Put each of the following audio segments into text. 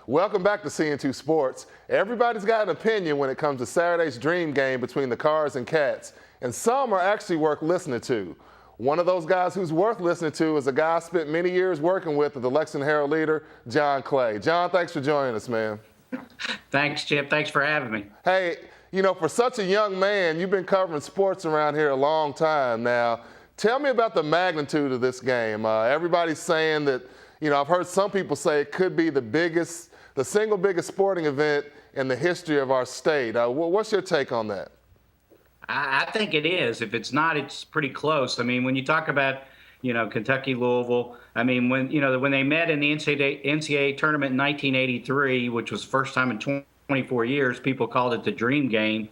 Welcome back to Cn2 Sports. Everybody's got an opinion when it comes to Saturday's dream game between the Cards and Cats, and some are actually worth listening to. One of those guys who's worth listening to is a guy I spent many years working with at the Lexington Herald Leader, John Clay. John, thanks for joining us, man. Thanks, Chip. Thanks for having me. Hey, you know, for such a young man, you've been covering sports around here a long time now. Tell me about the magnitude of this game. Everybody's saying that, you know, I've heard some people say it could be the single biggest sporting event in the history of our state. What's your take on that? I think it is. If it's not, it's pretty close. I mean, when you talk about, you know, Kentucky, Louisville, I mean, when they met in the NCAA tournament in 1983, which was first time in 24 years, people called it the dream game.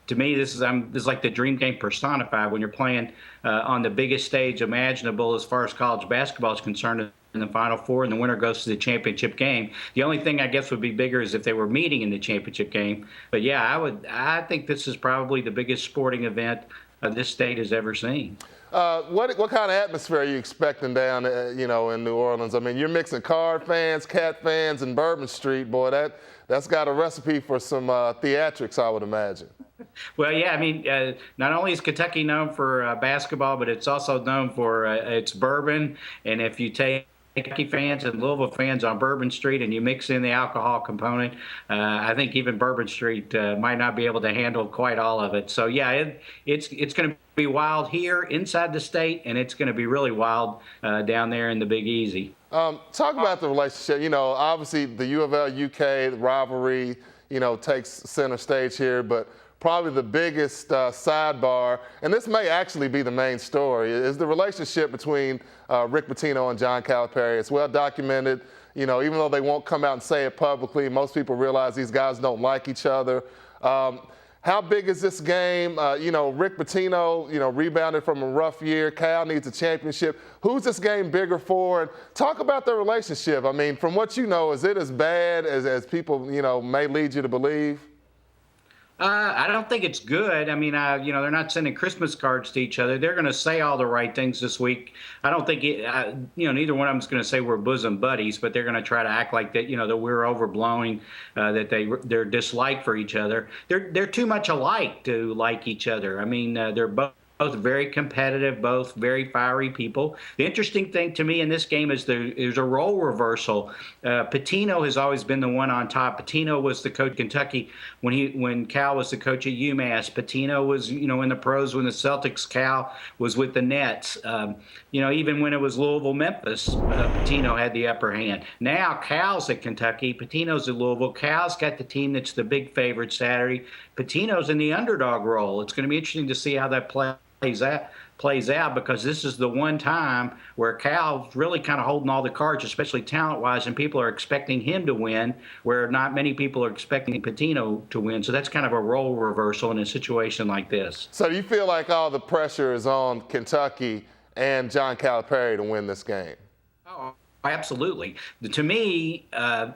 To me, this is like the dream game personified when you're playing on the biggest stage imaginable as far as college basketball is concerned in the Final Four, and the winner goes to the championship game. The only thing I guess would be bigger is if they were meeting in the championship game. But yeah, I think this is probably the biggest sporting event this state has ever seen. What kind of atmosphere are you expecting down, in New Orleans? I mean, you're mixing Card fans, Cat fans, and Bourbon Street. Boy, that's got a recipe for some theatrics, I would imagine. Well, yeah, I mean, not only is Kentucky known for basketball, but it's also known for its bourbon. And if you take Kentucky fans and Louisville fans on Bourbon Street and you mix in the alcohol component, I think even Bourbon Street might not be able to handle quite all of it. So, yeah, it's going to be wild here inside the state, and it's going to be really wild down there in the Big Easy. Talk about the relationship. You know, obviously the U of L UK rivalry, takes center stage here, but probably the biggest sidebar, and this may actually be the main story, is the relationship between Rick Pitino and John Calipari. It's well documented. Even though they won't come out and say it publicly, most people realize these guys don't like each other. How big is this game? Rick Pitino, rebounded from a rough year. Cal needs a championship. Who's this game bigger for? And talk about the relationship. I mean, from what you know, is it as bad as people, may lead you to believe? I don't think it's good. I mean, they're not sending Christmas cards to each other. They're going to say all the right things this week. I don't think neither one of them is going to say we're bosom buddies, but they're going to try to act like that, that we're overblowing their dislike for each other. They're too much alike to like each other. I mean, they're both very competitive, both very fiery people. The interesting thing to me in this game is there's a role reversal. Pitino has always been the one on top. Pitino was the coach of Kentucky when Cal was the coach at UMass. Pitino was, in the pros when the Celtics. Cal was with the Nets. Even when it was Louisville-Memphis, Pitino had the upper hand. Now Cal's at Kentucky. Pitino's at Louisville. Cal's got the team that's the big favorite Saturday. Pitino's in the underdog role. It's going to be interesting to see how that plays out, because this is the one time where Cal's really kind of holding all the cards, especially talent-wise, and people are expecting him to win, where not many people are expecting Pitino to win. So that's kind of a role reversal in a situation like this. So do you feel like all the pressure is on Kentucky and John Calipari to win this game? Oh, absolutely. To me,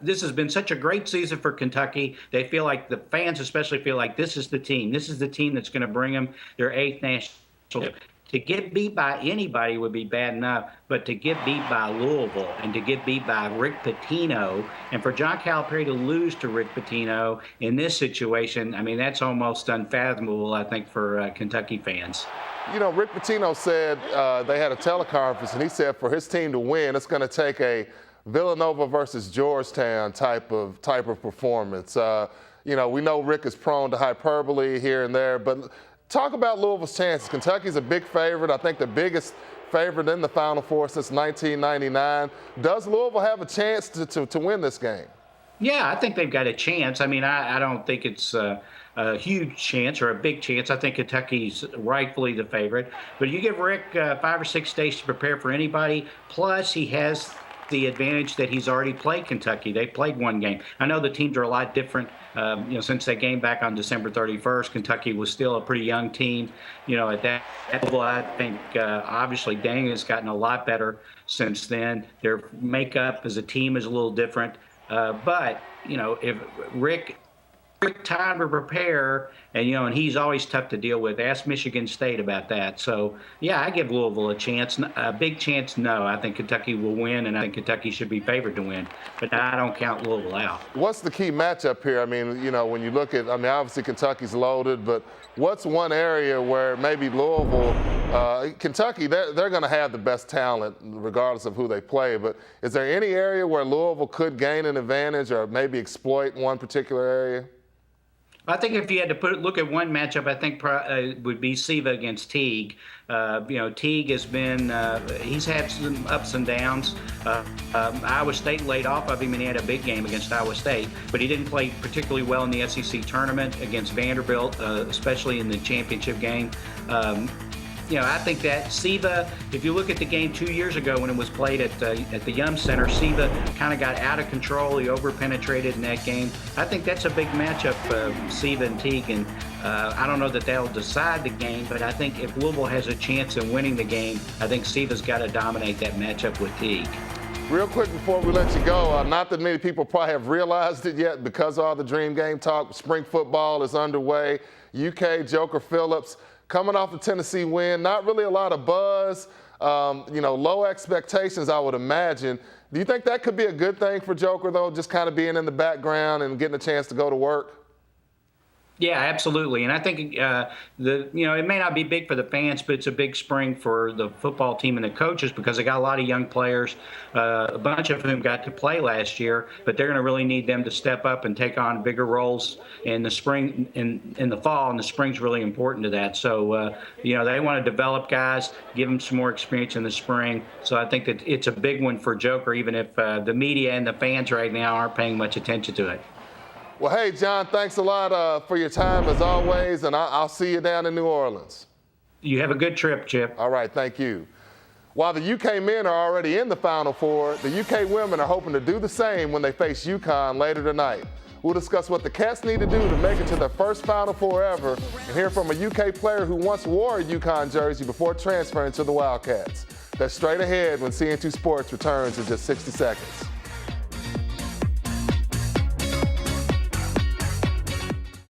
this has been such a great season for Kentucky. They feel like, the fans especially feel like this is the team. This is the team that's going to bring them their 8th national. To get beat by anybody would be bad enough, but to get beat by Louisville and to get beat by Rick Pitino, and for John Calipari to lose to Rick Pitino in this situation, I mean, that's almost unfathomable, I think, for Kentucky fans. Rick Pitino said they had a teleconference, and he said for his team to win, it's going to take a Villanova versus Georgetown type of performance. We know Rick is prone to hyperbole here and there, but talk about Louisville's chances. Kentucky's a big favorite. I think the biggest favorite in the Final Four since 1999. Does Louisville have a chance to win this game? Yeah, I think they've got a chance. I mean, I don't think it's a huge chance or a big chance. I think Kentucky's rightfully the favorite. But you give Rick 5 or 6 days to prepare for anybody. Plus, he has the advantage that he's already played Kentucky. They played one game. I know the teams are a lot different. Since they came back on December 31st, Kentucky was still a pretty young team. At that level, I think obviously Dang has gotten a lot better since then. Their makeup as a team is a little different. But if Rick quick time to prepare, and he's always tough to deal with. Ask Michigan State about that. So yeah, I give Louisville a chance, a big chance. No, I think Kentucky will win, and I think Kentucky should be favored to win. But I don't count Louisville out. What's the key matchup here? I mean, when you look at, obviously Kentucky's loaded, but what's one area where maybe Louisville, Kentucky, they're going to have the best talent regardless of who they play. But is there any area where Louisville could gain an advantage or maybe exploit one particular area? I think if you had to look at one matchup, I think would be Siva against Teague. Teague has been, he's had some ups and downs. Iowa State laid off of him, and he had a big game against Iowa State, but he didn't play particularly well in the SEC tournament against Vanderbilt, especially in the championship game. I think that Siva, if you look at the game 2 years ago when it was played at the Yum Center, Siva kind of got out of control. He over-penetrated in that game. I think that's a big matchup, Siva and Teague. And I don't know that they'll decide the game, but I think if Louisville has a chance in winning the game, I think Siva's got to dominate that matchup with Teague. Real quick before we let you go, not that many people probably have realized it yet because of all the Dream Game talk. Spring football is underway. UK Joker Phillips coming off a Tennessee win, not really a lot of buzz, low expectations, I would imagine. Do you think that could be a good thing for Joker, though, just kind of being in the background and getting a chance to go to work? Yeah, absolutely. And I think it may not be big for the fans, but it's a big spring for the football team and the coaches because they got a lot of young players, a bunch of whom got to play last year, but they're going to really need them to step up and take on bigger roles in the spring, in the fall, and the spring's really important to that. So, they want to develop guys, give them some more experience in the spring. So I think that it's a big one for Joker, even if the media and the fans right now aren't paying much attention to it. Well, hey, John, thanks a lot for your time as always, and I'll see you down in New Orleans. You have a good trip, Chip. All right, thank you. While the UK men are already in the Final Four, the UK women are hoping to do the same when they face UConn later tonight. We'll discuss what the Cats need to do to make it to their first Final Four ever and hear from a UK player who once wore a UConn jersey before transferring to the Wildcats. That's straight ahead when CN2 Sports returns in just 60 seconds.